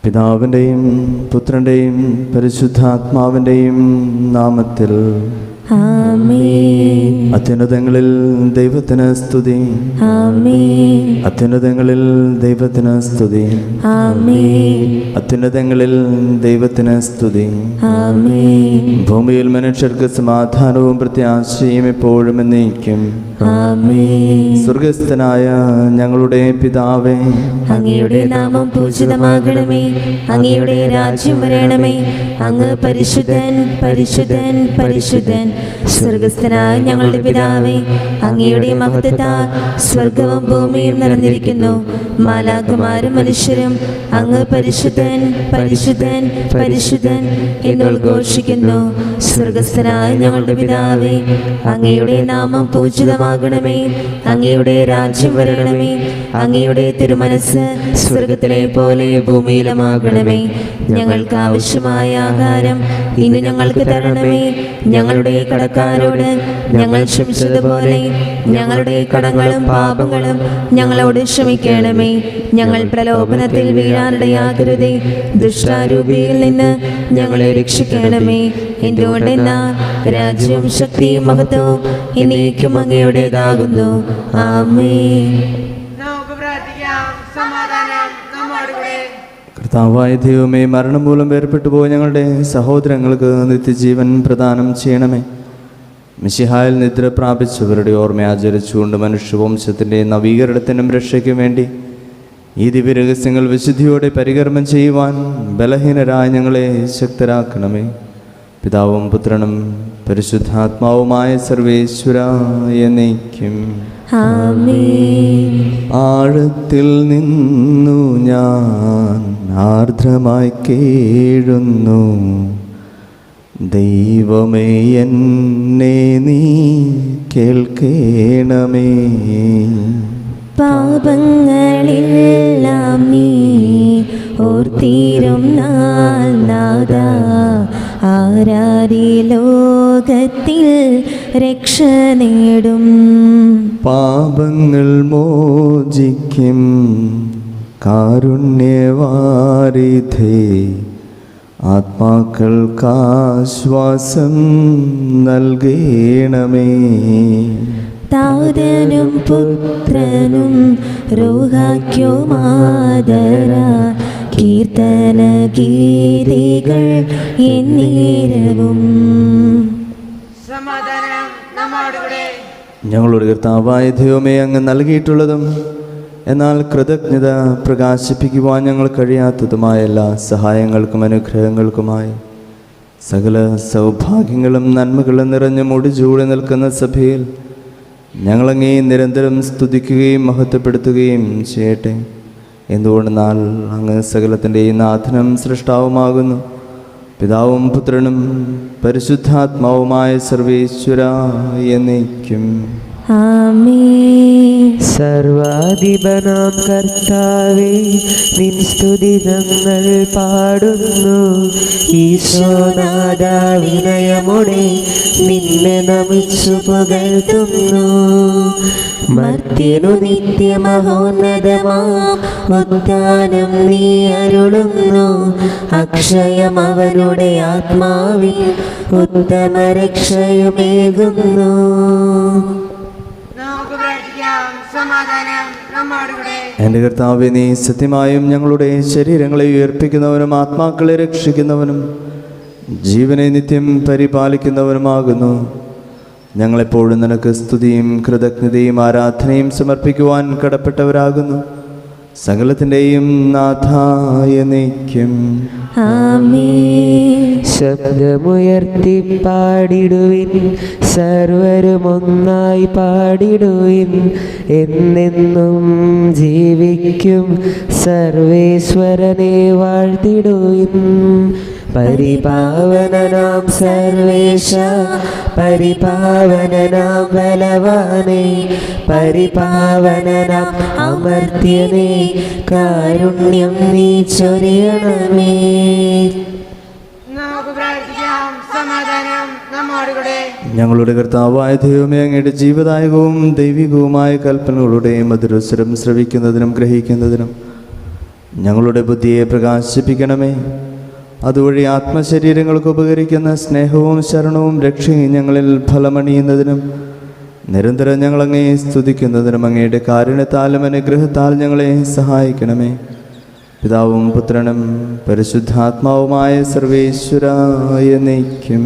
പിതാവിൻ്റെയും പുത്രൻ്റെയും പരിശുദ്ധാത്മാവിൻ്റെയും നാമത്തിൽ ആമേൻ. അത്യുന്നതങ്ങളിൽ ദൈവത്തിന് സ്തുതി. ആമേൻ. അത്യുന്നതങ്ങളിൽ ദൈവത്തിന് സ്തുതി. ആമേൻ. അത്യുന്നതങ്ങളിൽ ദൈവത്തിന് സ്തുതി. ആമേൻ. ഭൂമിയിൽ മനുഷ്യർക്ക് സമാധാനവും പ്രത്യാശയും എപ്പോഴും എന്നേക്കും. ആമേൻ. സ്വർഗസ്ഥനായ ഞങ്ങളുടെ പിതാവേ, അങ്ങയുടെ നാമം പൂജിതമാകണമേ. അങ്ങയുടെ രാജ്യം വരണമേ. അങ്ങ് പരിശുദ്ധൻ പരിശുദ്ധൻ പരിശുദ്ധൻ. സ്വർഗസ്ഥനായ ഞങ്ങളുടെ പിതാവേ, അങ്ങയുടെ മഹത്വത്താൽ സ്വർഗവും ഭൂമിയും നിറഞ്ഞിരിക്കുന്നു. മാലാഖമാരും മനുഷ്യരും അങ്ങ് പരിശുദ്ധൻ പരിശുദ്ധൻ പരിശുദ്ധൻ എന്നുദ്ഘോഷിക്കുന്നു. സ്വർഗസ്ഥനായ ഞങ്ങളുടെ പിതാവേ, അങ്ങയുടെ നാമം പൂജിതമാകണമേ. അങ്ങയുടെ രാജ്യം വരണമേ. അങ്ങയുടെ തിരുമനസ്സ് സ്വർഗത്തിലെ പോലെ ഭൂമിയിലുമാകണമേ. ഞങ്ങൾക്ക് ആവശ്യമായ ആഹാരം ഇന്ന് ഞങ്ങൾക്ക് തരണമേ. ഞങ്ങളുടെ കടക്കാരോട് ഞങ്ങൾ ക്ഷമിച്ചതുപോലെ ഞങ്ങളുടെ കടങ്ങളും പാപങ്ങളും ഞങ്ങളോട് ക്ഷമിക്കണമേ. ഞങ്ങൾ പ്രലോഭനത്തിൽ വീഴാനിടയാകരുതേ. ദുഷ്ടാരൂപിയിൽ നിന്ന് ഞങ്ങളെ രക്ഷിക്കണമേ. എന്തുകൊണ്ടെന്നാൽ രാജ്യവും ശക്തിയും മഹത്വവും എന്നേക്കും അങ്ങയുടേതാകുന്നു. ആമേൻ. കർത്താവായ ദൈവമേ, മരണം മൂലം വേർപെട്ടു പോയ ഞങ്ങളുടെ സഹോദരങ്ങൾക്ക് നിത്യജീവൻ പ്രദാനം ചെയ്യണമേ. മിശിഹായിൽ നിദ്ര പ്രാപിച്ചവരുടെ ഓർമ്മ ആചരിച്ചുകൊണ്ട് മനുഷ്യവംശത്തിൻ്റെ നവീകരണത്തിനും രക്ഷയ്ക്കും വേണ്ടി ഈ ദിവ്യരഹസ്യങ്ങൾ വിശുദ്ധിയോടെ പരികർമ്മം ചെയ്യുവാൻ ബലഹീനരായ ഞങ്ങളെ ശക്തരാക്കണമേ. പിതാവും പുത്രനും പരിശുദ്ധാത്മാവുമായ സർവേശ്വരായ എന്നേക്കും. ആമേൻ. ആഴത്തിൽ നിന്നു ഞാൻ ആർദ്രമായി കേഴുന്നു. ദൈവമേ, എന്നെ നീ കേൾക്കേണമേ. പാപങ്ങളെല്ലാം നീ ഓർത്തിരും നാൾ നാദാ, ആരാരി ലോകത്തിൽ രക്ഷ നേടും. പാപങ്ങൾ മോചിക്കും കാരുണ്യവാരിധേ, ആത്മാക്കൾക്കാശ്വാസം നൽകണമേ. താതനും പുത്രനും റൂഹായ്ക്കുമാദര കീർത്തന ഗീതികൾ എന്നേരവും. ഞങ്ങളുടെ കർത്താവായ ദൈവമേ, അങ്ങ് നൽകിയിട്ടുള്ളതും എന്നാൽ കൃതജ്ഞത പ്രകാശിപ്പിക്കുവാൻ ഞങ്ങൾ കഴിയാത്തതുമായ എല്ലാ സഹായങ്ങൾക്കും അനുഗ്രഹങ്ങൾക്കുമായി സകല സൗഭാഗ്യങ്ങളും നന്മകളും നിറഞ്ഞ് മുടിചൂടി നിൽക്കുന്ന സഭയിൽ ഞങ്ങളങ്ങേ നിരന്തരം സ്തുതിക്കുകയും മഹത്വപ്പെടുത്തുകയും ചെയ്യട്ടെ. എന്തുകൊണ്ടെന്നാൽ അങ്ങ് സകലത്തിൻ്റെയും നാഥനും സൃഷ്ടാവുമാകുന്നു. പിതാവും പുത്രനും പരിശുദ്ധാത്മാവുമായ സർവേശ്വരായ എന്നേക്കും. ആമേൻ. സർവാധിപനാം കർത്താവേ, നിൻ സ്തുതി ഞങ്ങൾ പാടുന്നു. ഈശോനാഥ, വിനയമോടെ നിന്നെ നമിച്ചു പുകഴ്ത്തുന്നു. മർത്യനു നിത്യമഹോന്നതമാം ഉദ്ധാനം നീ അരുളുന്നു. അക്ഷയം അവനുടെ ആത്മാവിൽ ഉത്തമ രക്ഷയുമേകുന്നു. എൻ്റെ കർത്താവേ, നീ സത്യമായും ഞങ്ങളുടെ ശരീരങ്ങളെ ഉയർപ്പിക്കുന്നവനും ആത്മാക്കളെ രക്ഷിക്കുന്നവനും ജീവനെ നിത്യം പരിപാലിക്കുന്നവനുമാകുന്നു. ഞങ്ങളെപ്പോഴും നിനക്ക് സ്തുതിയും കൃതജ്ഞതയും ആരാധനയും സമർപ്പിക്കുവാൻ കടപ്പെട്ടവരാകുന്നു. സകലത്തിൻ്റെയും നാഥായ എന്നേക്കും. ആമേൻ. ശബ്ദമുയർത്തി പാടിടുവിൻ, സർവരും ഒന്നായി പാടിടുവിൻ. എന്നെന്നും ജീവിക്കും സർവേശ്വരനെ വാഴ്ത്തിടുവിൻ. പരിപാവനനാം സർവേശ, പരിപാവനനാം ബലവാനേ, പരിപാവനനാം അമർത്യനേ, കാരുണ്യം നീ ചൊരിയണമേ. ഞങ്ങളുടെ കർത്താവായ ദൈവമേ, അങ്ങയുടെ ജീവദായകവും ദൈവികവുമായ കൽപ്പനകളുടെ മധുരസ്വരം ശ്രവിക്കുന്നതിനും ഗ്രഹിക്കുന്നതിനും ഞങ്ങളുടെ ബുദ്ധിയെ പ്രകാശിപ്പിക്കണമേ. അതുവഴി ആത്മശരീരങ്ങൾക്ക് ഉപകരിക്കുന്ന സ്നേഹവും ശരണവും രക്ഷയും ഞങ്ങളിൽ ഫലമണിയുന്നതിനും നിരന്തരം ഞങ്ങളങ്ങേ സ്തുതിക്കുന്നതിനും അങ്ങയുടെ കാരുണ്യത്താലും അനുഗ്രഹത്താൽ ഞങ്ങളെ സഹായിക്കണമേ. പിതാവും പുത്രനും പരിശുദ്ധാത്മാവുമായ സർവേശ്വരായ നയിക്കും.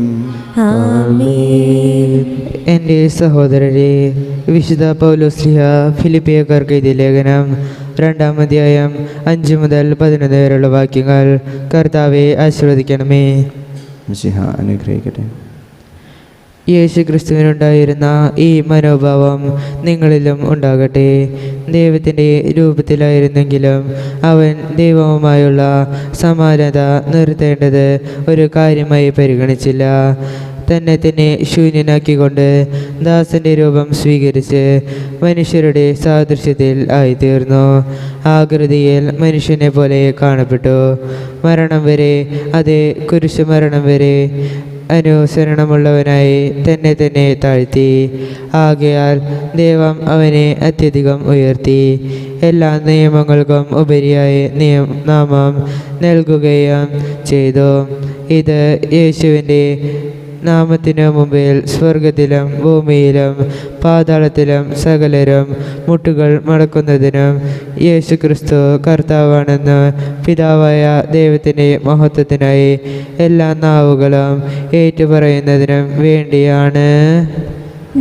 എൻ്റെ സഹോദരരെ, വിശുദ്ധ പൗലോസ്ലിഹ ഫിലിപ്പിയക്കാർക്ക് എഴുതിയ ലേഖനം 2-ാം അധ്യായം 5 മുതൽ 11 വരെയുള്ള വാക്യങ്ങൾ. കർത്താവെ ആശീർവദിക്കണമേ. മിശിഹ അനുഗ്രഹിക്കട്ടെ. യേശു ക്രിസ്തുവിനുണ്ടായിരുന്ന ഈ മനോഭാവം നിങ്ങളിലും ഉണ്ടാകട്ടെ. ദൈവത്തിൻ്റെ രൂപത്തിലായിരുന്നെങ്കിലും അവൻ ദൈവവുമായുള്ള സമാനത നിർത്തേണ്ടത് ഒരു കാര്യമായി പരിഗണിച്ചില്ല. തന്നെ ശൂന്യനാക്കിക്കൊണ്ട് ദാസന്റെ രൂപം സ്വീകരിച്ച് മനുഷ്യരുടെ സാദൃശ്യത്തിൽ ആയിത്തീർന്നു. ആകൃതിയിൽ മനുഷ്യനെ പോലെ കാണപ്പെട്ടു. മരണം വരെ, അതേ കുരിശുമരണം വരെ അനുസരണമുള്ളവനായി തന്നെ താഴ്ത്തി. ആകയാൽ ദൈവം അവനെ അത്യധികം ഉയർത്തി എല്ലാ നിയമങ്ങൾക്കും ഉപരിയായി നാമം നൽകുകയും ചെയ്തു. ഇത് യേശുവിൻ്റെ നാമത്തിനു മുമ്പിൽ സ്വർഗത്തിലും ഭൂമിയിലും പാതാളത്തിലും സകലരും മുട്ടുകൾ മടക്കുന്നതിനും യേശു ക്രിസ്തു കർത്താവാണെന്ന് പിതാവായ ദൈവത്തിൻ്റെ മഹത്വത്തിനായി എല്ലാ നാവുകളും ഏറ്റുപറയുന്നതിനും വേണ്ടിയാണ്.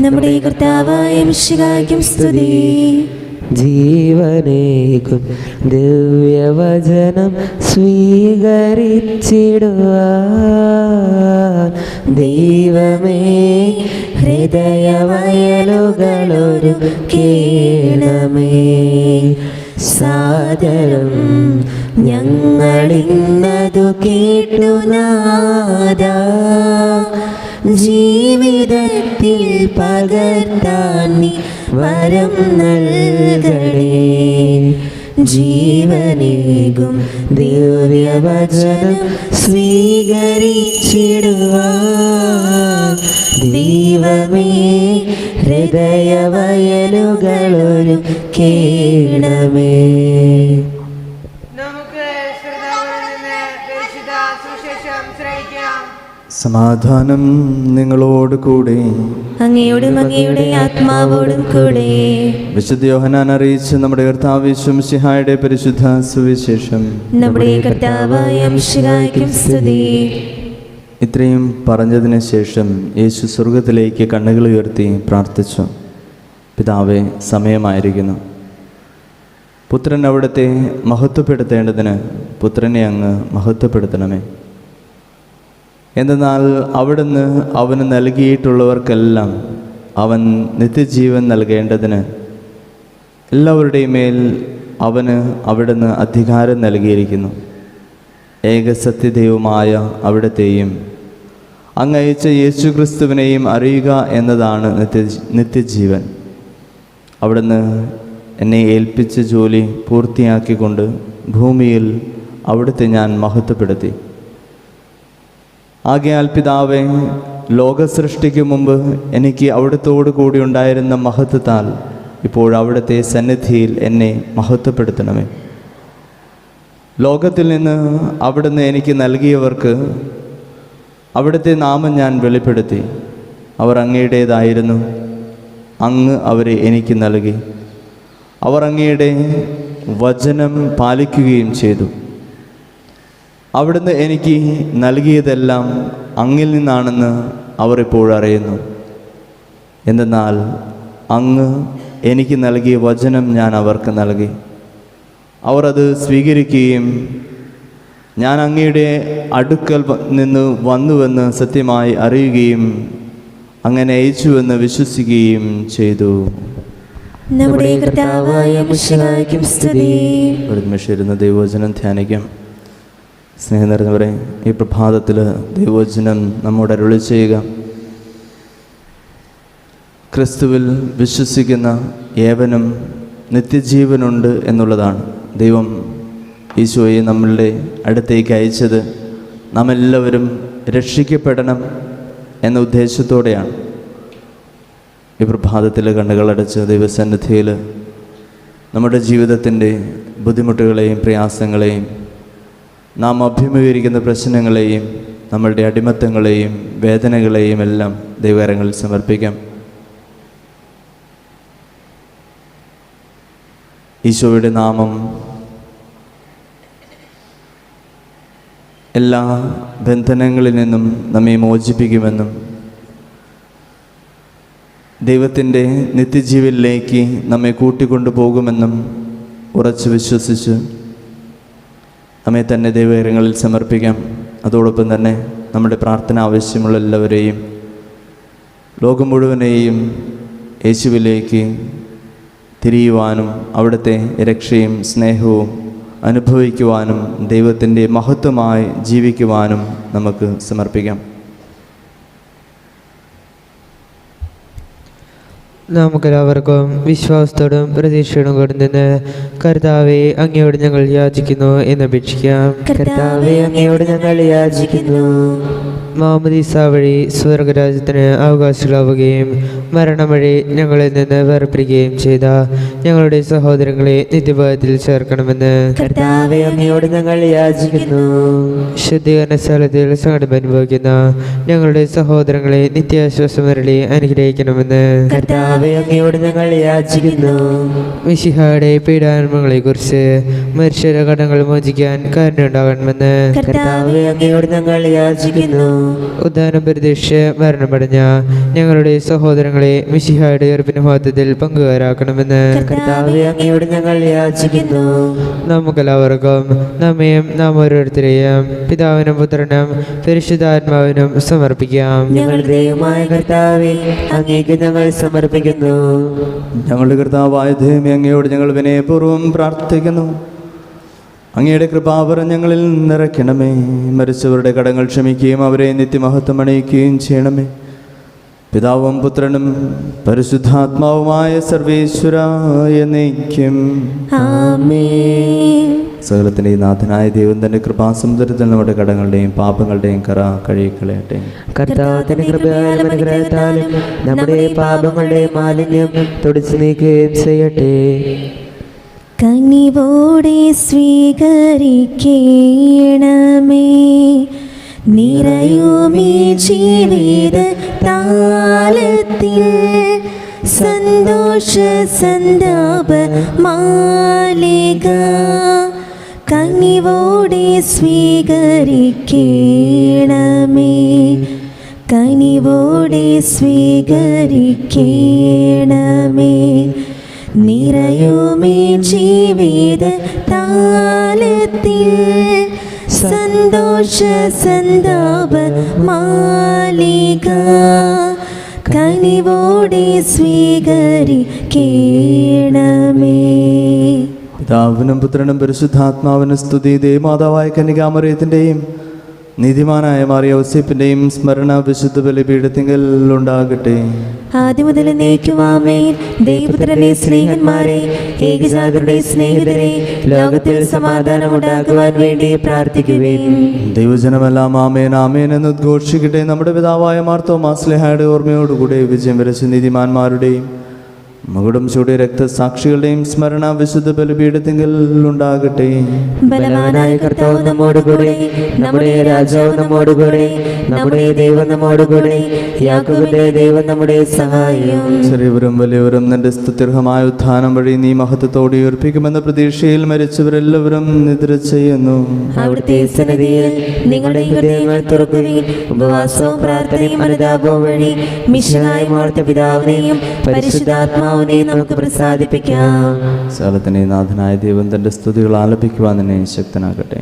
നമ്മുടെ കർത്താവായ മിശിഹായ്ക്കും സ്തുതി. ജീവനേകും ദിവ്യവചനം സ്വീകരിച്ചിടുവാൻ ദൈവമേ ഹൃദയവയലുകളൊരു കേണമേ. സാദരം ഞങ്ങളിന്നതു കേട്ടു നാദാ, ജീവിതത്തിൽ പകർത്താൻ നീ വരം നൽകണേ. ജീവനേകും ദിവ്യവചനം സ്വീകരിച്ചിടുവാൻ ദൈവമേ ഹൃദയവയലുകളൊരു കേണമേ. നമുക്ക് ശ്രോതാക്കളിൽ നിന്ന് പരിശുദ്ധ സുവിശേഷം ശ്രവിക്കാം. സമാധാനം നിങ്ങളോട് കൂടെ. അങ്ങയോടും അങ്ങയുടെ ആത്മാവോടും കൂടെ. വിശുദ്ധ യോഹന്നാൻ അറിയിച്ച നമ്മുടെ കർത്താവ് യേശു മിശിഹായുടെ പരിശുദ്ധ സുവിശേഷം. നമ്മുടെ കർത്താവായ മിശിഹായ്ക്കും സ്തുതി. ഇത്രയും പറഞ്ഞതിന് ശേഷം യേശു സ്വർഗത്തിലേക്ക് കണ്ണുകൾ ഉയർത്തി പ്രാർത്ഥിച്ചു. പിതാവേ, സമയമായിരിക്കുന്നു. പുത്രൻ അവിടുത്തെ മഹത്വപ്പെടുത്തേണ്ടതിന് പുത്രനെ അങ്ങ് മഹത്വപ്പെടുത്തണമേ. എന്തെന്നാൽ അവിടുന്ന് അവന് നൽകിയിട്ടുള്ളവർക്കെല്ലാം അവൻ നിത്യജീവൻ നൽകേണ്ടതിന് എല്ലാവരുടെയും മേൽ അവന് അവിടുന്ന് അധികാരം നൽകിയിരിക്കുന്നു. ഏകസത്യദൈവമായ അവിടുത്തെയും അങ്ങയച്ച യേശു ക്രിസ്തുവിനെയും അറിയുക എന്നതാണ് നിത്യജീവൻ. അവിടുന്ന് എന്നെ ഏൽപ്പിച്ച ജോലി പൂർത്തിയാക്കിക്കൊണ്ട് ഭൂമിയിൽ അവിടുത്തെ ഞാൻ മഹത്വപ്പെടുത്തി. ആകയാൽ പിതാവേ, ലോകസൃഷ്ടിക്ക് മുമ്പ് എനിക്ക് അവിടുത്തോടു കൂടി ഉണ്ടായിരുന്ന മഹത്വത്താൽ ഇപ്പോൾ അവിടുത്തെ സന്നിധിയിൽ എന്നെ മഹത്വപ്പെടുത്തണമേ. ലോകത്തിൽ നിന്ന് അവിടുന്ന് എനിക്ക് നൽകിയവർക്ക് അവിടുത്തെ നാമം ഞാൻ വെളിപ്പെടുത്തി. അവർ അങ്ങയുടേതായിരുന്നു. അങ്ങ് അവരെ എനിക്ക് നൽകി. അവർ അങ്ങയുടെ വചനം പാലിക്കുകയും ചെയ്തു. അവിടുന്ന് എനിക്ക് നൽകിയതെല്ലാം അങ്ങിൽ നിന്നാണെന്ന് അവർ ഇപ്പോൾ അറിയുന്നു. എന്തെന്നാൽ അങ്ങ് എനിക്ക് നൽകിയ വചനം ഞാൻ അവർക്ക് നൽകി. അവർ അത് സ്വീകരിക്കുകയും ഞാൻ അങ്ങയുടെ അടുക്കൽ നിന്ന് വന്നുവെന്ന് സത്യമായി അറിയുകയും അങ്ങനെ അയച്ചുവെന്ന് വിശ്വസിക്കുകയും ചെയ്തു. നമ്മുടെ കർത്താവായ മിശിഹായ്ക്കും സ്തുതി. ഒരു നിമിഷം ഇരുന്ന് ദൈവവചനം ധ്യാനിക്കാം. സ്നേഹം നിറഞ്ഞവരെ, ഈ പ്രഭാതത്തിൽ ദൈവവചനം നമ്മോട് അരുളി ചെയ്യുക. ക്രിസ്തുവിൽ വിശ്വസിക്കുന്ന ഏവനും നിത്യജീവനുണ്ട് എന്നുള്ളതാണ്. ദൈവം ഈശോയെ നമ്മളുടെ അടുത്തേക്ക് അയച്ചത് നാം എല്ലാവരും രക്ഷിക്കപ്പെടണം എന്ന ഉദ്ദേശത്തോടെയാണ്. ഈ പ്രഭാതത്തിൽ കണ്ണുകളടച്ച് ദൈവസന്നിധിയിൽ നമ്മുടെ ജീവിതത്തിൻ്റെ ബുദ്ധിമുട്ടുകളെയും പ്രയാസങ്ങളെയും നാം അഭിമുഖീകരിക്കുന്ന പ്രശ്നങ്ങളെയും നമ്മളുടെ അടിമത്തങ്ങളെയും വേദനകളെയും എല്ലാം ദൈവകരങ്ങളിൽ സമർപ്പിക്കാം. ഈശോയുടെ നാമം എല്ലാ ബന്ധനങ്ങളിൽ നിന്നും നമ്മെ മോചിപ്പിക്കുമെന്നും ദൈവത്തിൻ്റെ നിത്യജീവനിലേക്ക് നമ്മെ കൂട്ടിക്കൊണ്ടുപോകുമെന്നും ഉറച്ചു വിശ്വസിച്ച് നമ്മെ തന്നെ ദൈവകരങ്ങളിൽ സമർപ്പിക്കാം. അതോടൊപ്പം തന്നെ നമ്മുടെ പ്രാർത്ഥന ആവശ്യമുള്ള എല്ലാവരെയും ലോകം മുഴുവനെയും യേശുവിലേക്ക് തിരിയുവാനും അവിടുത്തെ രക്ഷയും സ്നേഹവും അനുഭവിക്കുവാനും ദൈവത്തിൻ്റെ മഹത്വമായി ജീവിക്കുവാനും നമുക്ക് സമർപ്പിക്കാം. നമുക്കെല്ലാവർക്കും വിശ്വാസത്തോടും പ്രതീക്ഷയോടും കൂടി നിന്ന് കർത്താവെ അങ്ങയോട് ഞങ്ങൾ യാചിക്കുന്നു എന്നപേക്ഷിക്കാം. കർത്താവേ, അങ്ങയോട് ഞങ്ങൾ യാചിക്കുന്നു. മാമോദീസ വഴി സ്വർഗരാജ്യത്തിന് അവകാശികളാവുകയും മരണം വഴി ഞങ്ങളിൽ നിന്ന് വേർപിരിക്കുകയും ചെയ്ത ഞങ്ങളുടെ സഹോദരങ്ങളെ നിത്യഭയത്തിൽ ചേർക്കണമെന്ന് കർത്താവേ, അങ്ങയോട് ഞങ്ങൾ യാചിക്കുന്നു. ശുദ്ധീകരണ സ്ഥലത്തിൽ സങ്കടം അനുഭവിക്കുന്ന ഞങ്ങളുടെ സഹോദരങ്ങളെ നിത്യാശ്വാസമരളി അനുഗ്രഹിക്കണമെന്ന് കർത്താവേ, അങ്ങയോട് ഞങ്ങൾ യാചിക്കുന്നു. മിശിഹായുടെ പീഡാനുഭവങ്ങളെ കുറിച്ച് മനുഷ്യരുടെ കടങ്ങൾ മോചിക്കാൻ കാരണമുണ്ടാകണമെന്ന് കർത്താവേ, അങ്ങയോട് ഞങ്ങൾ യാചിക്കുന്നു. ഉദ്ധാനം പ്രതീക്ഷിച്ച് മരണമടഞ്ഞ ഞങ്ങളുടെ സഹോദരങ്ങളെ മിശിഹായുടെ ഉയർപ്പിന്റെ മഹത്വത്തിൽ പങ്കുകാരാക്കണമെന്ന് കർത്താവേ, അങ്ങയോട് ഞങ്ങൾ യാചിക്കുന്നു. നമുക്കെല്ലാവർക്കും നമ്മയും നാം ഓരോരുത്തരെയും പിതാവിനും പുത്രനും പരിശുദ്ധാത്മാവിനും സമർപ്പിക്കാം. ഞങ്ങളുടെ ദൈവമായ കർത്താവേ, അങ്ങേക്ക് ഞങ്ങൾ സമർപ്പിക്കുന്നു. ഞങ്ങളുടെ കർത്താവായ ദൈവമേ, അങ്ങയോട് ഞങ്ങൾ വിനയപൂർവ്വം പ്രാർത്ഥിക്കുന്നു. അങ്ങയുടെ കൃപാവരം ഞങ്ങളിൽ നിറയ്ക്കണമേ. മരിച്ചവരുടെ കടങ്ങൾ ക്ഷമിക്കുകയും അവരെ നിത്യമഹത്വം അണിയിക്കുകയും ചെയ്യണമേ. പിതാവും പുത്രനും പരിശുദ്ധാത്മാവുമായ സർവേശ്വരായ എന്നേക്കും ആമേൻ. സകലത്തിൻ്റെ നാഥനായ ദൈവം തൻ്റെ കൃപാസമുദ്രത്തിൽ നമ്മുടെ കടങ്ങളുടെയും പാപങ്ങളുടെയും കറ കഴുകിക്കളയട്ടെ. കർത്താവിന്റെ കൃപയാലും അനുഗ്രഹത്താലും നമ്മുടെ പാപങ്ങളുടെ മാലിന്യം തുടച്ചു നീക്കുകയും ചെയ്യട്ടെ. കനിവോടെ സ്വീകരിക്കണമേ നിറയുമീ ജീവിത താലത്തിൽ സന്തോഷ സന്താപ മാലിക. കനിവോടെ സ്വീകരിക്കണമേ, കനിവോടെ സ്വീകരിക്കണമേ നിറയുമേ ജീവിത താലത്തിൽ സന്തോഷ സന്താപ മാലിക. കനിവോടെ സ്വീകരിക്കണമേ. പിതാവിനും പുത്രനും പരിശുദ്ധാത്മാവിനും സ്തുതി. ദേവമാതാവായ കന്യകാമറിയത്തിൻ്റെയും നീതിമാനായ മാറിയ ഔസേപ്പിൻ്റെയും സ്മരണ വിശുദ്ധ ബലിപീഠത്തിങ്കൽ ഉണ്ടാകട്ടെ. ആദ്യം മുതൽ എന്നേക്കുമാമേൻ. ദൈവപുത്രന്റെ സ്നേഹന്മാരെ, ഏകജാതരുടെ സ്നേഹിതരെ, ലോകത്തിൽ സമാധാനം ഉണ്ടാക്കുവാൻ വേണ്ടി പ്രാർത്ഥിക്കുവേൻ. ദൈവജനമെല്ലാം ആമേൻ ആമേൻ എന്ന് ഉദ്ഘോഷിക്കട്ടെ. നമ്മുടെ പിതാവായ മാർത്തോമാ ശ്ലീഹായുടെ ഓർമ്മയോടുകൂടെ വിജയം വരച്ച നീതിമാന്മാരുടെയും മകുടം ചൂടിയ രക്തസാക്ഷികളുടെയും സ്മരണ വിശുദ്ധ ബലിപീഠത്തിങ്കൽ ഉണ്ടാകട്ടെ. ബലവാനായ കർത്താവ് നമ്മോടുകൂടെ, നമ്മുടെ രാജാവ് നമ്മോടുകൂടെ, നമ്മുടെ ദൈവം നമ്മോടുകൂടെ, യാക്കോബിന്റെ ദൈവം നമ്മുടെ സഹായം. ചെറിയവരും വലിയവരും നിന്റെ സ്തുത്യർഹമായ ഉത്ഥാനം വഴി നീ മഹത്വത്തോടെ ഉയർപ്പിക്കുമെന്ന പ്രതീക്ഷയിൽ മരിച്ചവരെല്ലാവരും നിദ്ര ചെയ്യുന്നു. അവിടുത്തെ സന്നിധിയിൽ നിങ്ങളുടെ ഹൃദയങ്ങൾ തുറക്കുകയും ഉപവാസവും പ്രാർത്ഥനയും അനുതാപവും വഴി മിശിഹായ മാർത്ത പിതാവിനെയും പരിശുദ്ധാത്മാവിനെയും നമുക്ക് പ്രസാദിപ്പിക്കാം. സകലത്തിന്റെ നാഥനായ ദൈവം തന്റെ സ്തുതികൾ ആലപിക്കുവാൻ തന്നെ ശക്തനാകട്ടെ.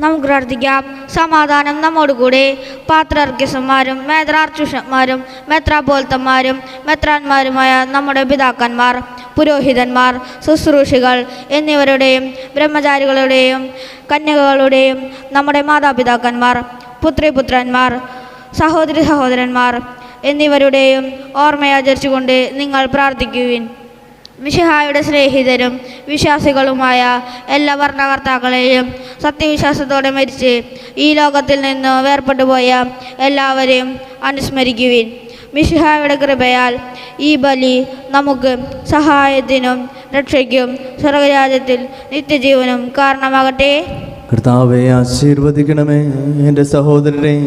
നമുക്ക് പ്രാർത്ഥിക്കാം. സമാധാനം നമ്മോടുകൂടെ. പാത്രാർക്യസന്മാരും മേത്രാർച്ചുഷന്മാരും മെത്രാപോൽത്തന്മാരും മെത്രാന്മാരുമായ നമ്മുടെ പിതാക്കന്മാർ, പുരോഹിതന്മാർ, ശുശ്രൂഷികൾ എന്നിവരുടെയും ബ്രഹ്മചാരികളുടെയും കന്യകകളുടെയും നമ്മുടെ മാതാപിതാക്കന്മാർ, പുത്രിപുത്രന്മാർ, സഹോദരി സഹോദരന്മാർ എന്നിവരുടെയും ഓർമ്മയാചരിച്ചുകൊണ്ട് നിങ്ങൾ പ്രാർത്ഥിക്കുവിൻ. മിശിഹായുടെ സ്നേഹിതരും വിശ്വാസികളുമായ എല്ലാ ഭരണകർത്താക്കളെയും സത്യവിശ്വാസത്തോടെ മരിച്ച് ഈ ലോകത്തിൽ നിന്ന് വേർപെട്ടുപോയ എല്ലാവരെയും അനുസ്മരിക്കുവിൻ. മിശിഹായുടെ കൃപയാൽ ഈ ബലി നമുക്ക് സഹായത്തിനും രക്ഷയ്ക്കും സ്വർഗരാജ്യത്തിൽ നിത്യജീവനും കാരണമാകട്ടെ. കർത്താവെ ആശീർവദിക്കണമേ. എൻ്റെ സഹോദരനെ,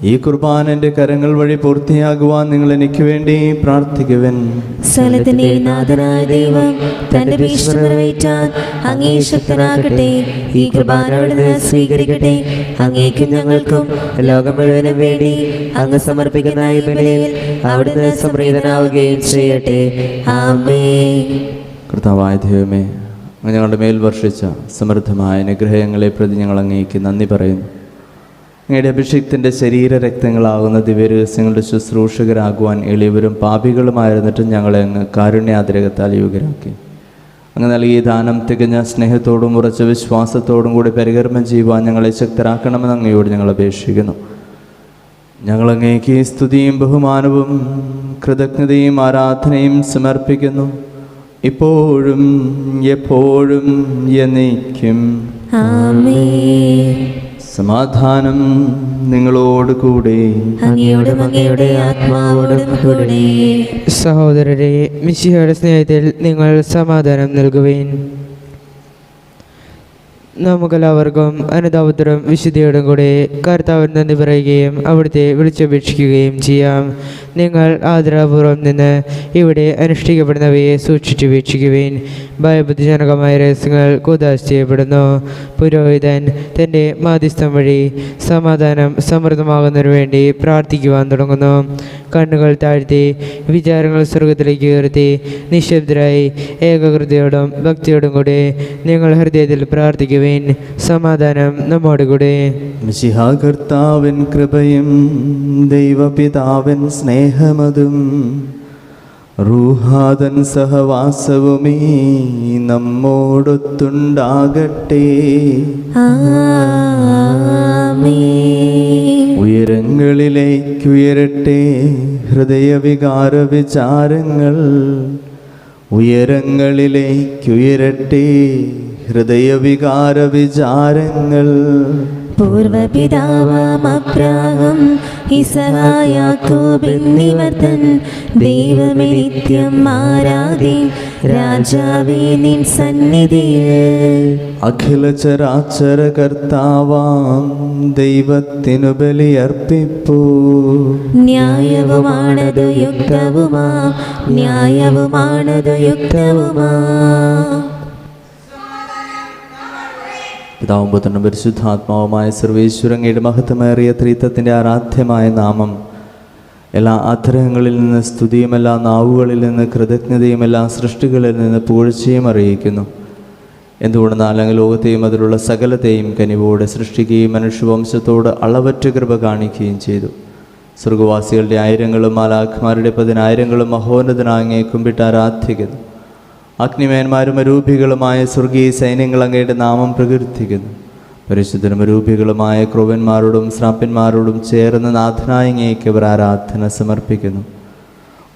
ഈ കുർബാന എൻ്റെ കരങ്ങൾ വഴി പൂർത്തിയാകുവാൻ നിങ്ങൾ എനിക്ക് വേണ്ടി പ്രാർത്ഥിക്കുവൻ. സകലത്തിന്റെ നാഥനായ ദൈവം തന്റെ ഭീഷണി നിറവേറ്റാൻ അങ്ങേ ശക്തനാകട്ടെ. ഈ കുർബാന അവിടുന്ന് സ്വീകരിക്കട്ടെ. അങ്ങേക്കും ഞങ്ങൾക്കും ലോകം മുഴുവനും വേണ്ടി അങ്ങ് സമർപ്പിക്കുന്ന ഈ ബലിയിൽ അവിടുന്ന് സംപ്രീതനാവുകയും ചെയ്യട്ടെ. ആമേൻ. കർത്താവായ ദൈവമേ, അങ്ങ് ഞങ്ങളുടെ മേൽ വർഷിച്ച സമൃദ്ധമായ അനുഗ്രഹങ്ങളെ പ്രതി ഞങ്ങൾ അങ്ങേക്ക് നന്ദി പറയുന്നു. അങ്ങയുടെ അഭിഷിക്തൻ്റെ ശരീര രക്തങ്ങളാകുന്ന ദിവ്യരഹസ്യങ്ങളുടെ ശുശ്രൂഷകരാകുവാൻ എളിയവരും പാപികളുമായിരുന്നിട്ടും ഞങ്ങളെ അങ്ങ് കാരുണ്യാതിരകത്താൽ യോഗ്യരാക്കി. അങ്ങ് നൽകിയ ദാനം തികഞ്ഞ സ്നേഹത്തോടും ഉറച്ച വിശ്വാസത്തോടും കൂടി പരികർമ്മം ചെയ്യുവാൻ ഞങ്ങളെ ശക്തരാക്കണമെന്ന് അങ്ങയോട് ഞങ്ങൾ അപേക്ഷിക്കുന്നു. ഞങ്ങൾ അങ്ങേക്ക് സ്തുതിയും ബഹുമാനവും കൃതജ്ഞതയും ആരാധനയും സമർപ്പിക്കുന്നു, ഇപ്പോഴും എപ്പോഴും എന്നേക്കും. ആമേൻ. സമാധാനം നിങ്ങളോട് കൂടെ. അങ്ങയോടും അങ്ങയുടെ ആത്മാവോടും കൂടെ. സഹോദരരെ, മിശിഹായുടെ സ്നേഹത്തിൽ നിങ്ങൾ സമാധാനം നൽകുവിൻ. നമുക്കെല്ലാവർക്കും അനുതാപത്തിലും വിശുദ്ധിയോടും കൂടെ കർത്താവിന് നന്ദി പറയുകയും അവിടുത്തെ വിളിച്ചപേക്ഷിക്കുകയും ചെയ്യാം. നിങ്ങൾ ആദരപൂർവ്വം നിന്ന് ഇവിടെ അനുഷ്ഠിക്കപ്പെടുന്നവയെ സൂക്ഷിച്ചു വീക്ഷിക്കുവിൻ. ഭയബുദ്ധിജനകമായ രഹസ്യങ്ങൾ കൂദാശ ചെയ്യപ്പെടുന്നു. പുരോഹിതൻ തൻ്റെ മാധ്യസ്ഥം വഴി സമാധാനം സമൃദ്ധമാകുന്നതിനു വേണ്ടി പ്രാർത്ഥിക്കുവാൻ തുടങ്ങുന്നു. കണ്ണുകൾ താഴ്ത്തി വിചാരങ്ങൾ സ്വർഗത്തിലേക്ക് ഉയർത്തി നിശബ്ദരായി ഏകാഗ്രതയോടും ഭക്തിയോടും കൂടെ നിങ്ങൾ ഹൃദയത്തിൽ പ്രാർത്ഥിക്കുവിൻ. സമാധാനം നമ്മോടുകൂടെ. മിശിഹാ കർത്താവിൻ കൃപയും ദൈവപിതാവിൻ സ്നേഹമതും റൂഹാദൻ സഹവാസവുമീ നമ്മോടൊത്തുണ്ടാകട്ടെ. ഉയരങ്ങളിലേക്കുയരട്ടെ ഹൃദയവികാര വിചാരങ്ങൾ, ഉയരങ്ങളിലേക്കുയരട്ടെ ഹൃദയവികാര വിചാരങ്ങൾ. പൂർവപിതാവാം അബ്രാഹാം ഇസഹാക്ക് യാക്കോബ് എന്നിവർ തൻ ദൈവമേ നിത്യം ആരാധ്യൻ രാജാവേ നിൻ സന്നിധിയിൽ. അഖില ചരാചര കർത്താവാം ദൈവത്തിനു ബലിയർപ്പിപ്പൂ. ന്യായവുമാണതു യുക്തവുമാ, ന്യായവുമാണതു യുക്തവുമാ. പിതാവും പുത്രനും പരിശുദ്ധാത്മാവുമായ സർവേശ്വരങ്ങയുടെ മഹത്വമേറിയ ത്രിത്വത്തിൻ്റെ ആരാധ്യമായ നാമം എല്ലാ അധരങ്ങളിൽ നിന്ന് സ്തുതിയും എല്ലാ നാവുകളിൽ നിന്ന് കൃതജ്ഞതയും എല്ലാ സൃഷ്ടികളിൽ നിന്ന് പുകഴ്ചയും അറിയിക്കുന്നു. എന്തുകൊണ്ടെന്നാൽ അങ്ങ് ലോകത്തെയും അതിലുള്ള സകലത്തെയും കനിവോടെ സൃഷ്ടിക്കുകയും മനുഷ്യവംശത്തോട് അളവറ്റ കൃപ കാണിക്കുകയും ചെയ്തു. സ്വർഗവാസികളുടെ ആയിരങ്ങളും മാലാഖമാരുടെ 10,000 മഹോന്നതനായ അങ്ങയെ കുമ്പിട്ട് ആരാധിക്കുന്നു. അഗ്നിമേന്മാരും അരൂപികളുമായ സ്വർഗീയ സൈന്യങ്ങൾ അങ്ങയുടെ നാമം പ്രകീർത്തിക്കുന്നു. പരിശുദ്ധരും അരൂപികളുമായ ക്രൂവന്മാരോടും ശ്രാപ്യന്മാരോടും ചേർന്ന് നാഥനായ അങ്ങേക്ക് അവർ ആരാധന സമർപ്പിക്കുന്നു.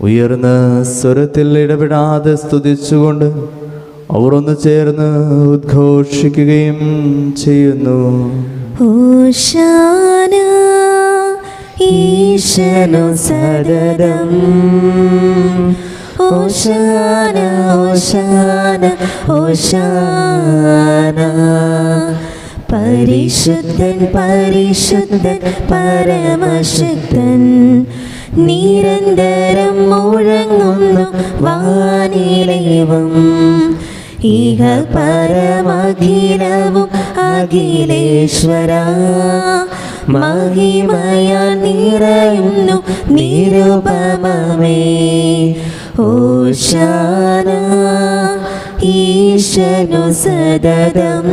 ഉയർന്ന സ്വരത്തിൽ ഇടപെടാതെ സ്തുതിച്ചുകൊണ്ട് അവർ ഒന്ന് ചേർന്ന് ഉദ്ഘോഷിക്കുകയും ചെയ്യുന്നു. ഹോശാന ഈശനു സദദം, ഹോശാന ഹോശാന ഹോശാന. പരിശുദ്ധൻ പരിശുദ്ധൻ പരമശക്തൻ, നിരന്തരം മുഴങ്ങുന്നു വാനിലേവം. ഇഹ പരമഖിലവും അഖിലേശ്വര, മഹിമയാ നിറയുന്നു നിരുപമമേ. ഹോശാന ഈശനു സദദം,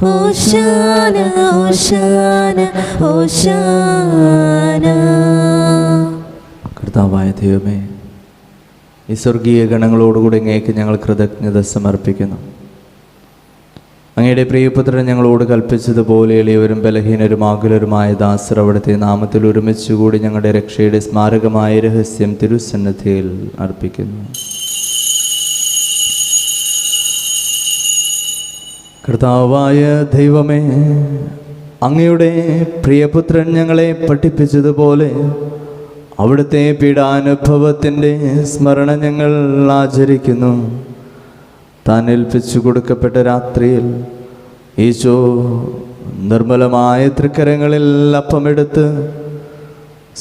ഹോശാന ഹോശാന ഹോശാന. കർത്താവായ ദൈവമേ, ഈ സ്വർഗീയ ഗണങ്ങളോടുകൂടി അങ്ങേക്ക് ഞങ്ങൾ കൃതജ്ഞത സമർപ്പിക്കുന്നു. അങ്ങയുടെ പ്രിയപുത്രൻ ഞങ്ങളോട് കൽപ്പിച്ചതുപോലെ എളിയവരും ബലഹീനരും ആകുലരുമായ ദാസർ അവിടുത്തെ നാമത്തിൽ ഒരുമിച്ചുകൂടി ഞങ്ങളുടെ രക്ഷയുടെ സ്മാരകമായ രഹസ്യം തിരുസന്നിധിയിൽ അർപ്പിക്കുന്നു. കർത്താവായ ദൈവമേ, അങ്ങയുടെ പ്രിയപുത്രൻ ഞങ്ങളെ പഠിപ്പിച്ചതുപോലെ അവിടുത്തെ പീഡാനുഭവത്തിൻ്റെ സ്മരണ ഞങ്ങൾ ആചരിക്കുന്നു. താൻ ഏൽപ്പിച്ചു കൊടുക്കപ്പെട്ട രാത്രിയിൽ ഈശോ നിർമ്മലമായ തൃക്കരങ്ങളിൽ അപ്പമെടുത്ത്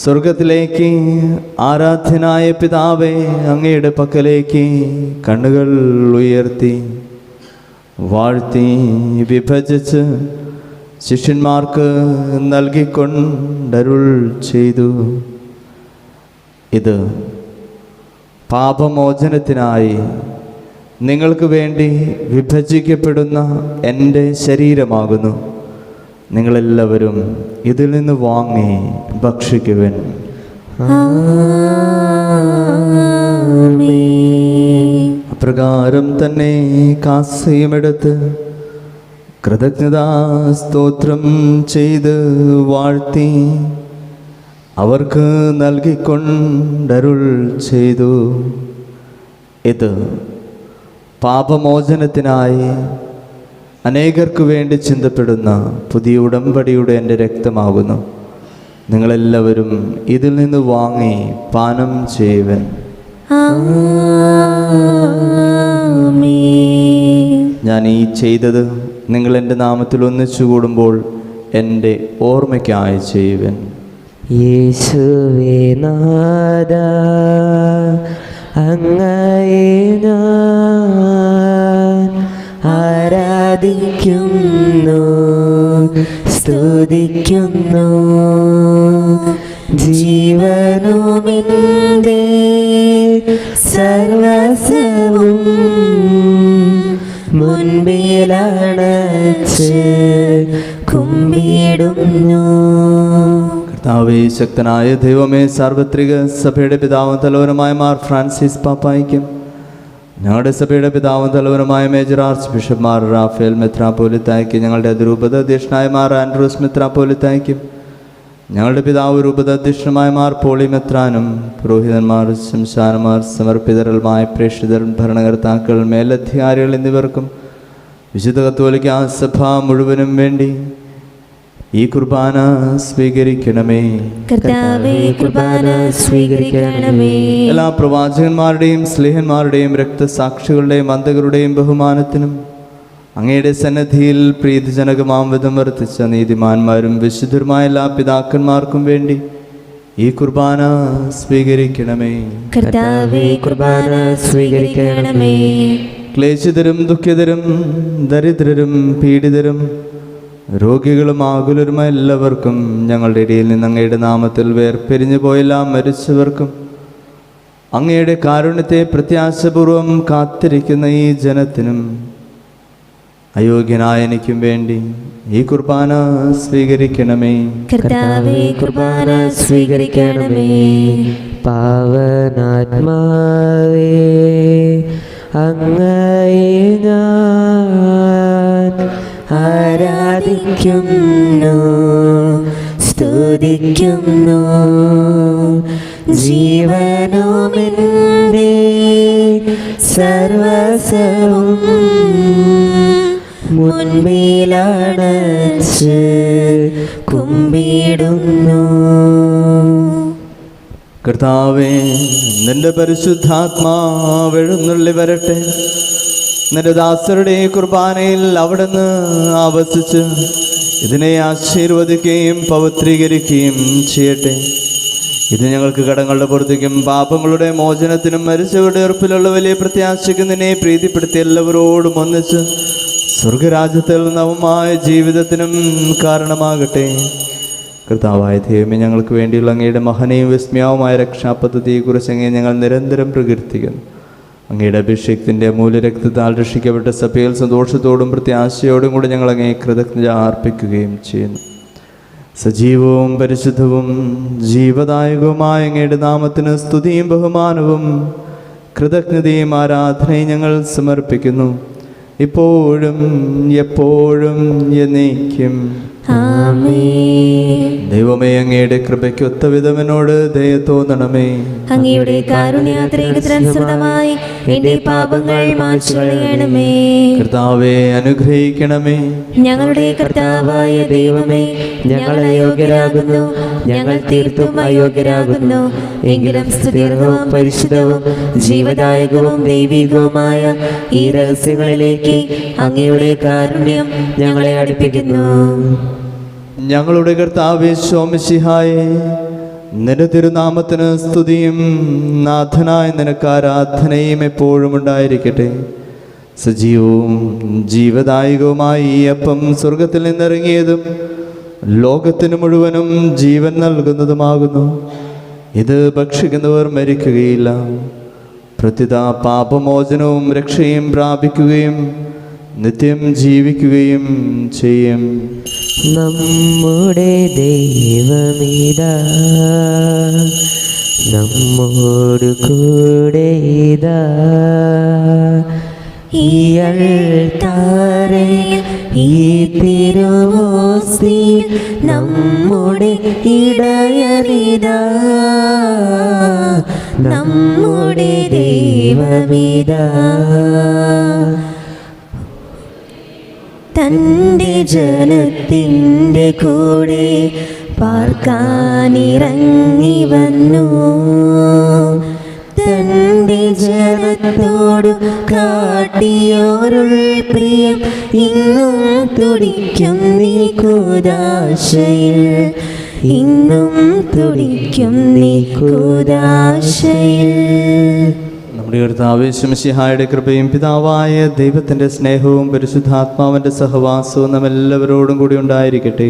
സ്വർഗത്തിലേക്ക് ആരാധ്യനായ പിതാവേ അങ്ങയുടെ പക്കലേക്ക് കണ്ണുകൾ ഉയർത്തി വാഴ്ത്തി വിഭജിച്ച് ശിഷ്യന്മാർക്ക് നൽകിക്കൊണ്ടരുൾ ചെയ്തു. ഇത് പാപമോചനത്തിനായി നിങ്ങൾക്ക് വേണ്ടി വിഭജിക്കപ്പെടുന്ന എൻ്റെ ശരീരമാകുന്നു. നിങ്ങളെല്ലാവരും ഇതിൽ നിന്ന് വാങ്ങി ഭക്ഷിക്കുവൻ. അപ്രകാരം തന്നെ കാസയുമെടുത്ത് കൃതജ്ഞതാ സ്തോത്രം ചെയ്ത് വാഴ്ത്തി അവർക്ക് നൽകിക്കൊണ്ടരുൾ ചെയ്തു. ഇത് പാപമോചനത്തിനായി അനേകർക്ക് വേണ്ടി ചിന്തപ്പെടുന്ന പുതിയ ഉടമ്പടിയുടെ എൻ്റെ രക്തമാകുന്നു. നിങ്ങളെല്ലാവരും ഇതിൽ നിന്ന് വാങ്ങി പാനം ചെയ്യുവൻ. ഞാൻ ഈ ചെയ്തത് നിങ്ങൾ എൻ്റെ നാമത്തിൽ ഒന്നിച്ചു കൂടുമ്പോൾ എൻ്റെ ഓർമ്മയ്ക്കായി ചെയ്യുവൻ. യേശുവേ നാഥാ, അങ്ങയെ ഞാൻ ആരാധിക്കുന്നു, സ്തുതിക്കുന്നു. ജീവനുമിന്റെ സർവസ്വവും മുൻപിലണച്ച് കുമ്പിടുന്നു. കർത്താവേ, ശക്തനായ ദൈവമേ, സാർവത്രിക സഭയുടെ പിതാവും തലവനുമായ മാർ ഫ്രാൻസിസ് പാപ്പായ്ക്കും ഞങ്ങളുടെ സഭയുടെ പിതാവും തലവനുമായ മേജർ ആർച്ച് ബിഷപ്പ്മാർ റാഫേൽ മെത്രാപ്പോലിത്തായ്ക്കും ഞങ്ങളുടെ അതിരൂപത അധ്യക്ഷനായ മാർ ആൻഡ്രൂസ് മെത്രാപ്പോലിത്തായ്ക്കും ഞങ്ങളുടെ പിതാവ് രൂപത അധ്യക്ഷനുമായ മാർ പോളി മെത്രാനും പുരോഹിതന്മാർ, ശംശാനമാർ, സമർപ്പിതരമായ പ്രേക്ഷിതർ, ഭരണകർത്താക്കൾ, മേലധികാരികൾ എന്നിവർക്കും വിശുദ്ധ കത്തോലിക്കാ സഭ മുഴുവനും വേണ്ടി ഈ കുർബാന സ്വീകരിക്കണമേ. കർത്താവേ, കുർബാന സ്വീകരിക്കണമേ. എല്ലാ പ്രവാചകന്മാരുടെയും സ്ലേഹന്മാരുടെയും രക്തസാക്ഷികളുടെയും അന്തകരുടെയും ബഹുമാനത്തിനും അങ്ങയുടെ സന്നിധിയിൽ പ്രീതിജനകമാം വിധം വർത്തിച്ച നീതിമാന്മാരും വിശുദ്ധരുമായ എല്ലാ പിതാക്കന്മാർക്കും വേണ്ടി ഈ കുർബാന സ്വീകരിക്കണമേ. കർത്താവേ, കുർബാന സ്വീകരിക്കണമേ. ക്ലേശിതരും ദുഃഖിതരും ദരിദ്രരും പീഡിതരും രോഗികളും ആകുലരുമായ എല്ലാവർക്കും ഞങ്ങളുടെ ഇടയിൽ നിന്ന് അങ്ങയുടെ നാമത്തിൽ വേർപിരിഞ്ഞു പോയെല്ലാം മരിച്ചവർക്കും അങ്ങയുടെ കാരുണ്യത്തെ പ്രത്യാശപൂർവം കാത്തിരിക്കുന്ന ഈ ജനത്തിനും അയോഗ്യനായ എനിക്കും വേണ്ടി ഈ കുർബാന സ്വീകരിക്കണമേ. കർത്താവേ, കുർബാന സ്വീകരിക്കണമേ. പാവനാത്മാവേ, അങ്ങയെ ഞാൻ ആരാധിക്കുന്നു, സ്തുതിക്കുന്നു. ജീവനുമെന്റെ സർവസ്വവും മുൻപിലണച്ച് കുമ്പിടുന്നു. കർത്താവേ, നിന്റെ പരിശുദ്ധാത്മാവ് എഴുന്നള്ളി വരട്ടെ. നിന്റെ ദാസരുടെ കുർബാനയിൽ അവിടുന്ന് ആവസിച്ച് ഇതിനെ ആശീർവദിക്കുകയും പവിത്രീകരിക്കുകയും ചെയ്യട്ടെ. ഇത് ഞങ്ങൾക്ക് കടങ്ങളുടെ പുറത്തേക്കും പാപങ്ങളുടെ മോചനത്തിനും മരിച്ചവരുടെ ഉറപ്പിലുള്ള വലിയ പ്രത്യാശയ്ക്കും നിന്നെ പ്രീതിപ്പെടുത്തി എല്ലാവരോടും ഒന്നിച്ച് സ്വർഗരാജ്യത്തിൽ നവമായ ജീവിതത്തിനും കാരണമാകട്ടെ. കർത്താവായ ദൈവമേ, ഞങ്ങൾക്ക് വേണ്ടിയുള്ള അങ്ങയുടെ മഹനീയവും വിസ്മയവുമായ രക്ഷാപദ്ധതിയെക്കുറിച്ച് അങ്ങേ ഞങ്ങൾ നിരന്തരം പ്രകീർത്തിക്കുന്നു. അങ്ങയുടെ അഭിഷേകത്തിൻ്റെ മൂല്യരക്തത്താൽ രക്ഷിക്കപ്പെട്ട സഭയിൽ സന്തോഷത്തോടും പ്രത്യാശയോടും കൂടി ഞങ്ങൾ അങ്ങേ കൃതജ്ഞത അർപ്പിക്കുകയും ചെയ്യുന്നു. സജീവവും പരിശുദ്ധവും ജീവദായകവുമായ അങ്ങയുടെ നാമത്തിന് സ്തുതിയും ബഹുമാനവും കൃതജ്ഞതയും ആരാധനയും ഞങ്ങൾ സമർപ്പിക്കുന്നു, ഇപ്പോഴും എപ്പോഴും എന്നേക്കും. ദൈവമേ, അങ്ങയുടെ കൃപയ്ക്കൊത്ത വിധം എന്നോട് ദയ തോന്നണമേ. അങ്ങയുടെ കാരുണ്യാത്രനുസൃതമായി എന്റെ പാപങ്ങൾ മായ്ച്ചു കളയണമേ. കർത്താവെ അനുഗ്രഹിക്കണമേ. ഞങ്ങളുടെ കർത്താവായ ദൈവമേ, ഞങ്ങൾ അയോഗ്യരാകുന്നു, ഞങ്ങൾ തീർത്തും അയോഗ്യരാകുന്നു. എങ്കിലും സ്തുതിർഹവും പരിശുദ്ധവും ജീവദായകവും ദൈവികവുമായ ഈ രഹസ്യങ്ങളിലേക്ക് അങ്ങയുടെ കാരുണ്യം ഞങ്ങളെ അടുപ്പിക്കുന്നു. ഞങ്ങളുടെ കർത്താവേ ശോമിശിഹായേ, നിന്റെ തിരുനാമത്തിന് സ്തുതിയും നാഥനായ നിനക്ക് ആരാധനയും എപ്പോഴും ഉണ്ടായിരിക്കട്ടെ. സജീവവും ജീവദായകവുമായ ഈ അപ്പം സ്വർഗത്തിൽ നിന്നിറങ്ങിയതും ലോകത്തിന് മുഴുവനും ജീവൻ നൽകുന്നതുമാകുന്നു. ഇത് ഭക്ഷിക്കുന്നവർ മരിക്കുകയില്ല, പ്രത്യുത പാപമോചനവും രക്ഷയും പ്രാപിക്കുകയും നിത്യം ജീവിക്കുകയും ചെയ്യും. നമ്മുടെ ദൈവമിതാ നമ്മോട് കൂടെ ഇതാ, ഈ അൾത്താരയിൽ ഈ തിരുവോസ്തിയിൽ നമ്മുടെ ഇടയനിതാ, നമ്മുടെ ദൈവമിതാ. തൻ്റെ ജനത്തിൻ്റെ കൂടെ പാർക്കാനിറങ്ങി വന്നു, തൻ്റെ ജനത്തോടു കാട്ടിയോരുൾ പ്രിയം ഇന്നും തുടിക്കും നീ കൂദാശയിൽ, ഇന്നും തുടിക്കും നീ കൂദാശയിൽ. നമ്മുടെ കർത്താവേ ശിഹായുടെ കൃപയും പിതാവായ ദൈവത്തിൻ്റെ സ്നേഹവും പരിശുദ്ധാത്മാവിൻ്റെ സഹവാസവും നമ്മെല്ലാവരോടും കൂടി ഉണ്ടായിരിക്കട്ടെ,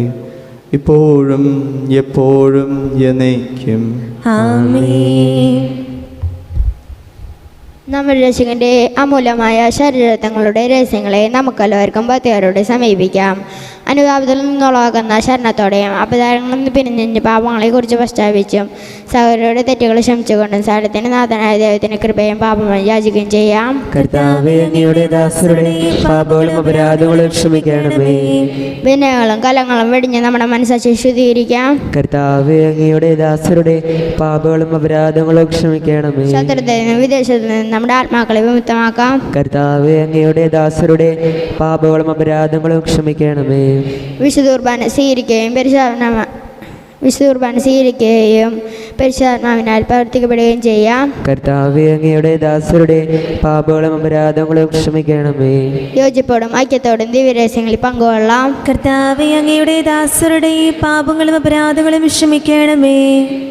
ഇപ്പോഴും എപ്പോഴും എന്നേക്കും. ആമേൻ. നമ്മുടെ രക്ഷകന്റെ അമൂല്യമായ ശരീരത്തങ്ങളുടെ രഹസ്യങ്ങളെ നമുക്കെല്ലാവർക്കും ഭക്തിയോടെ സമീപിക്കാം. അനുതാപത്തിൽ നിന്നുളവാകുന്ന ശരണത്തോടെയും അപചാരങ്ങളിൽ നിന്ന് പിരിഞ്ഞ് പാപങ്ങളെക്കുറിച്ച് പശ്ചാത്തപിച്ചും സഹോദരരുടെ തെറ്റുകൾ ക്ഷമിച്ചുകൊണ്ടും സകലത്തിന് നാഥനായ ദൈവത്തിന് കൃപയും പാപവും യാചിക്കുകയും ചെയ്യാം. കർത്താവേ, അങ്ങയുടെ ദാസരുടെ പാപങ്ങളും അപരാധങ്ങളും ക്ഷമിക്കണമേ. ഭിന്നകളും കലങ്ങളും വെടിഞ്ഞ് നമ്മുടെ മനസ്സാക്ഷി ശുദ്ധീകരിക്കാം. കർത്താവേ, അങ്ങയുടെ ദാസരുടെ പാപങ്ങളും അപരാധങ്ങളും ക്ഷമിക്കണമേ. ശത്രുതയിൽ നിന്ന് വിദേശത്ത് നിന്ന് നമ്മുടെ ആത്മാക്കളെ വിമുക്തമാക്കാം. കർത്താവേ, അങ്ങയുടെ ദാസരുടെ പാപങ്ങളും അപരാധങ്ങളും ക്ഷമിക്കണമേ. വിശുദ്ധ കുർബാന സ്വീകരിക്കുകയും പരിശുദ്ധാത്മാവിനാൽ പ്രവർത്തിക്കപ്പെടുകയും ചെയ്യാം. കർത്താവേ, അങ്ങയുടെ ദാസരുടെ പാപങ്ങളും അപരാധങ്ങളും ക്ഷമിക്കണമേ. യോജിപ്പോടും ഐക്യത്തോടും ദിവ്യരഹസ്യങ്ങളിൽ പങ്കുകൊള്ളാം. കർത്താവേ, അങ്ങയുടെ ദാസരുടെ പാപങ്ങളും അപരാധങ്ങളും ക്ഷമിക്കണമേ.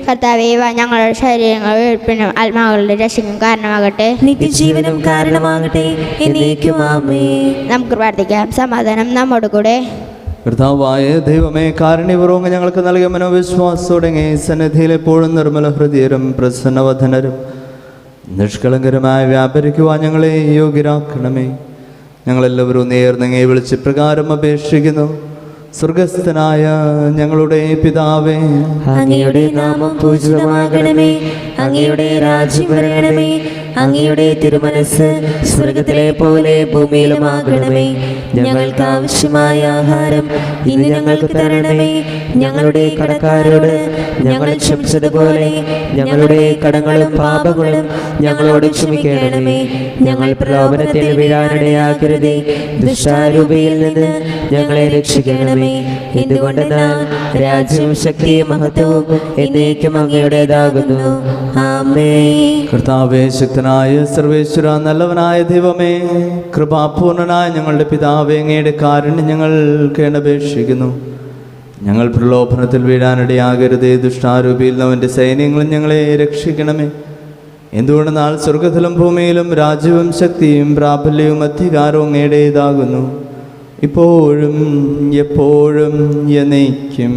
കർത്താവേ, ഇവ ഞങ്ങളുടെ ശരീരങ്ങൾ ഉയർപ്പിനും ആത്മാക്കളുടെ രക്ഷയ്ക്കും കാരണമാകട്ടെ, നിത്യജീവനും കാരണമാകട്ടെ. എന്നേക്കും ആമേൻ. നമുക്ക് പ്രാർത്ഥിക്കാം. സമാധാനം നമ്മോട് കൂടെ. കർത്താവായ ദൈവമേ, കാരുണ്യപൂർവ്വം ഞങ്ങൾക്ക് നൽകിയ മനോവിശ്വാസത്തോടെ സന്നിധിയിൽ എപ്പോഴും നിർമ്മല ഹൃദയരും പ്രസന്നവധനരും നിഷ്കളങ്കരമായി വ്യാപരിക്കുവാൻ ഞങ്ങളെ യോഗ്യരാക്കണമേ. ഞങ്ങളെല്ലാവരും നേർന്നങ്ങേ വിളിച്ച് പ്രകാരം അപേക്ഷിക്കുന്നു. സ്വർഗസ്ഥനായ ഞങ്ങളുടെ പിതാവേ, അങ്ങയുടെ നാമം പൂജിതമാകണമേ. അങ്ങയുടെ രാജ്യം വരണമേ. അങ്ങയുടെ തിരുമനസ് സ്വർഗത്തിലെ പോലെ ഭൂമിയിലുമാകണമേ. ഞങ്ങൾക്ക് ആവശ്യമായ ആഹാരം ഇന്ന് ഞങ്ങൾക്ക് തരണമേ. ഞങ്ങളുടെ കടക്കാരോട് ഞങ്ങൾ ക്ഷമിച്ചതുപോലെ ഞങ്ങളുടെ കടങ്ങളും പാപങ്ങളും ഞങ്ങളോട് ക്ഷമിക്കണമേ. ഞങ്ങൾ പ്രലോഭനത്തിൽ വീഴാനിടയാക്കരുതേ, ദുഷ്ടാരൂപിയിൽ നിന്ന് ഞങ്ങളെ രക്ഷിക്കണമേ. എന്തുകൊണ്ടെന്നാൽ രാജ്യവും ശക്തിയും മഹത്വവും എന്നേക്കും അങ്ങയുടേതാകുന്നു. ആമേൻ. കർത്താവേ, ശക്തനായ സർവേശ്വര, നല്ലവനായ ദൈവമേ, കൃപാപൂർണനായ ഞങ്ങളുടെ പിതാവേ, അങ്ങയുടെ കാരുണ്യം ഞങ്ങൾ കേണപേക്ഷിക്കുന്നു. ഞങ്ങൾ പ്രലോഭനത്തിൽ വീഴാനിടയാകരുതേ, ദുഷ്ടാരൂപിയിൽ അവൻ്റെ സൈന്യങ്ങളും ഞങ്ങളെ രക്ഷിക്കണമേ. എന്തുകൊണ്ടെന്നാൽ സ്വർഗത്തിലും ഭൂമിയിലും രാജ്യവും ശക്തിയും പ്രാബല്യവും അധികാരവും അങ്ങയുടേതാകുന്നു, ഇപ്പോഴും എപ്പോഴും എന്നേക്കും.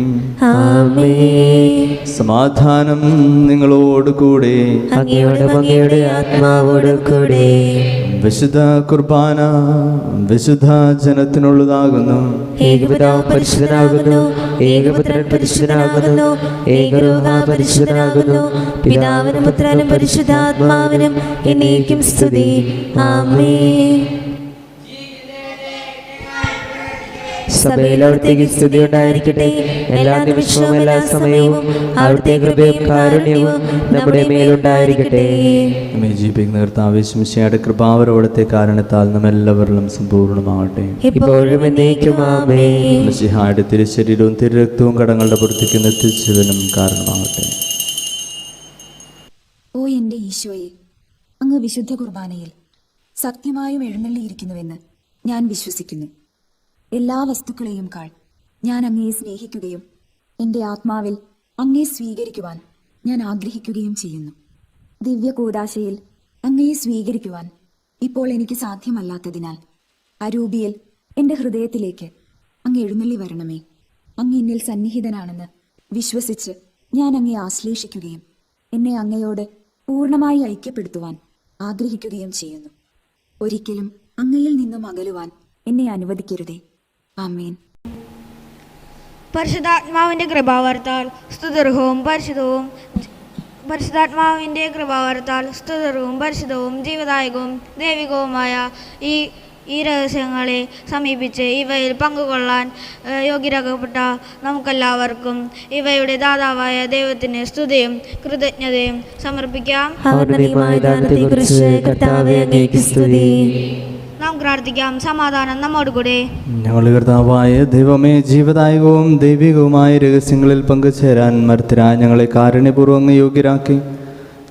ആമേൻ. സമാധാനം നിങ്ങളോട് കൂടെ, അങ്ങയുടെ ആത്മാവോട് കൂടെ. വിശുദ്ധ കുർബാന വിശുദ്ധ ജനത്തിനുള്ളതാകുന്നു. ഏകപിതാവ് പരിശുദ്ധനാകുന്നു, ഏകപുത്രൻ പരിശുദ്ധനാകുന്നു, ഏകരൂഹ പരിശുദ്ധനാകുന്നു. പിതാവിനും പുത്രനും പരിശുദ്ധാത്മാവിനും എന്നേക്കും സ്തുതി. ആമേൻ. സഭയിൽ അവിടുത്തേക്ക് സ്തുതി ഉണ്ടായിരിക്കട്ടെ. എല്ലാ നിമിഷവും എല്ലാ സമയവും അവിടുത്തെ കൃപയും കാരുണ്യവും നമ്മുടെ മേലുണ്ടായിരിക്കട്ടെ. നമ്മെ ജീവിക്കുന്ന കർത്താവേ മിശിഹായുടെ കൃപാവരോടത്തെ കാരണത്താൽ നമ്മെല്ലാവരിലും സമ്പൂർണ്ണമാകട്ടെ. ഇപ്പോഴും എന്നേക്കും ആമേൻ. മിശിഹായുടെ തിരുശരീരവും തിരുരക്തവും കടങ്ങളുടെ പുറത്തേക്ക് എത്തിച്ചതിനും കാരണമാകട്ടെ. ഓ എൻ്റെ ഈശോയെ, അങ്ങ് വിശുദ്ധ കുർബാനയിൽ സത്യമായും എഴുന്നള്ളിയിരിക്കുന്നുവെന്ന് ഞാൻ വിശ്വസിക്കുന്നു. എല്ലാ വസ്തുക്കളെയും കാൾ ഞാൻ അങ്ങയെ സ്നേഹിക്കുകയും എൻ്റെ ആത്മാവിൽ അങ്ങയെ സ്വീകരിക്കുവാൻ ഞാൻ ആഗ്രഹിക്കുകയും ചെയ്യുന്നു. ദിവ്യ കൂദാശയിൽ അങ്ങയെ സ്വീകരിക്കുവാൻ ഇപ്പോൾ എനിക്ക് സാധ്യമല്ലാത്തതിനാൽ അരൂപിയിൽ എൻ്റെ ഹൃദയത്തിലേക്ക് അങ്ങ് എഴുന്നള്ളി വരണമേ. അങ്ങ് എന്നിൽ സന്നിഹിതനാണെന്ന് വിശ്വസിച്ച് ഞാൻ അങ്ങയെ ആശ്ലേഷിക്കുകയും എന്നെ അങ്ങയോട് പൂർണ്ണമായി ഐക്യപ്പെടുത്തുവാൻ ആഗ്രഹിക്കുകയും ചെയ്യുന്നു. ഒരിക്കലും അങ്ങയിൽ നിന്നും അകലുവാൻ എന്നെ അനുവദിക്കരുതേ. ആമേൻ. പരിശുദ്ധാത്മാവിൻ്റെ കൃപാവർത്താൽ സ്തുതിർഹവും പരിശുദ്ധാത്മാവിൻ്റെ കൃപാവർത്താൽ സ്തുതിർഹവും പരിശുദ്ധവും ജീവദായകവും ദൈവികവുമായ ഈ രഹസ്യങ്ങളെ സമീപിച്ച് ഇവയിൽ പങ്കുകൊള്ളാൻ യോഗ്യരാക്കപ്പെട്ട നമുക്കെല്ലാവർക്കും ഇവയുടെ ദാതാവായ ദൈവത്തിന് സ്തുതിയും കൃതജ്ഞതയും സമർപ്പിക്കാം. നാം പ്രാർത്ഥിക്കാം. സമാധാനം നമ്മോടുകൂടെ. ഞങ്ങളുടെ കർത്താവായ ദൈവമേ, ജീവദായകവും ദൈവികവുമായ രഹസ്യങ്ങളിൽ പങ്കുചേരാൻ മർത്തരായ ഞങ്ങളെ കാരുണ്യപൂർവ്വം അങ്ങ് യോഗ്യരാക്കി.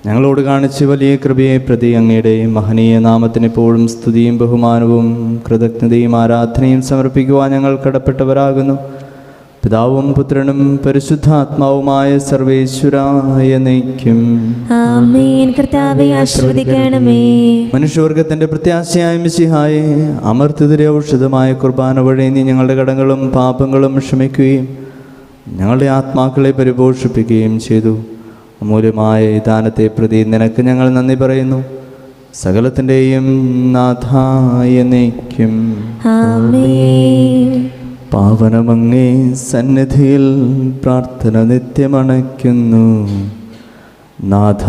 ഞങ്ങളോട് കാണിച്ച് വലിയ കൃപയെ പ്രതി അങ്ങയുടെ മഹനീയ നാമത്തിന് എപ്പോഴും സ്തുതിയും ബഹുമാനവും കൃതജ്ഞതയും ആരാധനയും സമർപ്പിക്കുവാൻ ഞങ്ങൾ കടപ്പെട്ടവരാകുന്നു. പിതാവും പുത്രനും പരിശുദ്ധാത്മാവുമായ സർവേശ്വരായ നയിക്കും. ആമേൻ. കർത്താവേ ആശീർവദിക്കണമേ. മനുഷ്യവർഗത്തിന്റെ പ്രത്യാശയായ മിശിഹായെ, അമർത്യതരെ ഔഷധമായ കുർബാന വഴി നീ ഞങ്ങളുടെ കടങ്ങളും പാപങ്ങളും ക്ഷമിക്കുകയും ഞങ്ങളുടെ ആത്മാക്കളെ പരിപോഷിപ്പിക്കുകയും ചെയ്തു. അമൂല്യമായ ഈ ദാനത്തെ പ്രതി നിനക്ക് ഞങ്ങൾ നന്ദി പറയുന്നു. സകലത്തിൻ്റെയും നാഥായ നയിക്കും. ആമേൻ. പാവനമങ്ങേ സന്നിധിയിൽ പ്രാർത്ഥന നിത്യമണയ്ക്കുന്നു. നാഥ,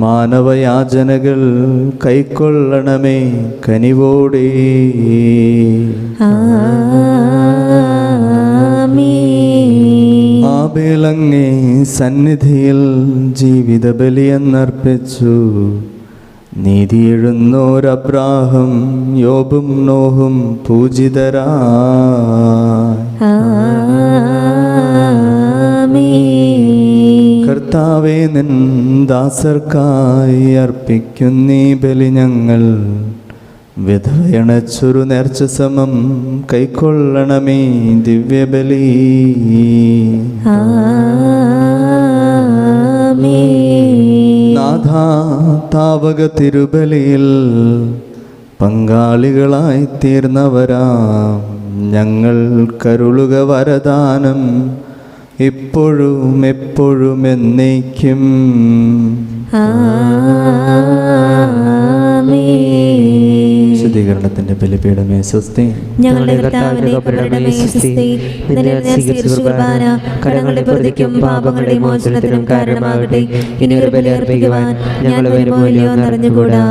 മാനവയാചനകൾ കൈക്കൊള്ളണമേ കനിവോടെ. ആബേലങ്ങേ സന്നിധിയിൽ ജീവിത ബലിയെന്നർപ്പിച്ചു. നീതി എഴുന്നോരബ്രാഹം യോബും നോഹും പൂജിതരായി. കർത്താവേ, നിൻ ദാസർക്കായി അർപ്പിക്കുന്നീ ബലി ഞങ്ങൾ വിധവയണച്ചൊരു നേർച്ച സമം കൈക്കൊള്ളണമേ ദിവ്യബലി. നാഥ, താവക തിരുബലിയിൽ പങ്കാളികളായി തീർന്നവരാം ഞങ്ങൾ കരുളുക വരദാനം ഇപ്പോഴും എപ്പോഴും എന്നേക്കും. ശുദ്ധീകരണത്തിന്റെ ബലിപീഠമേ സ്വസ്തി. ഞങ്ങളുടെ കർത്താവിന്റെ കബറിടമേ സ്വസ്തി. നിന്നെ സ്വീകരിച്ച കുർബാന കടങ്ങളുടെ പൊറുതിക്കും പാപങ്ങളുടെ മോചനത്തിനും കാരണമാകട്ടെ. ഇനി ഒരു ബലി അർപ്പിക്കുവാൻ ഞങ്ങൾ വരുമോ ഇല്ലയോ എന്നറിഞ്ഞുകൂടാ.